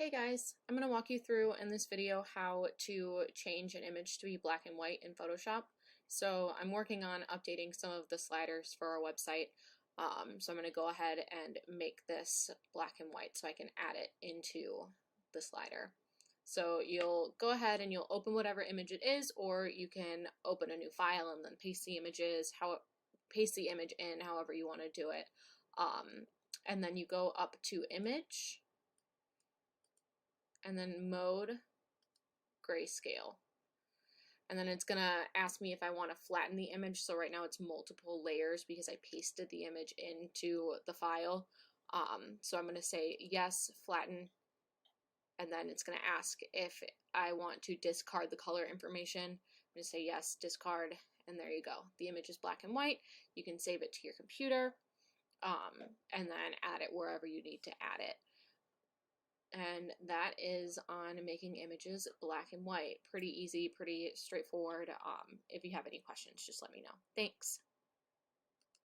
Hey guys, I'm going to walk you through in this video how to change an image to be black and white in Photoshop. So I'm working on updating some of the sliders for our website. So I'm going to go ahead and make this black and white so I can add it into the slider. So you'll go ahead and you'll open whatever image it is, or you can open a new file and then paste the image in however you want to do it. And then you go up to Image, and then Mode, Grayscale. And then it's gonna ask me if I want to flatten the image. So right now it's multiple layers because I pasted the image into the file. So I'm gonna say yes, flatten, and then it's gonna ask if I want to discard the color information. I'm gonna say yes, discard, and there you go. The image is black and white. You can save it to your computer, and then add it wherever you need to add it. And that is on making images black and white. Pretty easy, pretty straightforward. If you have any questions, just let me know. Thanks.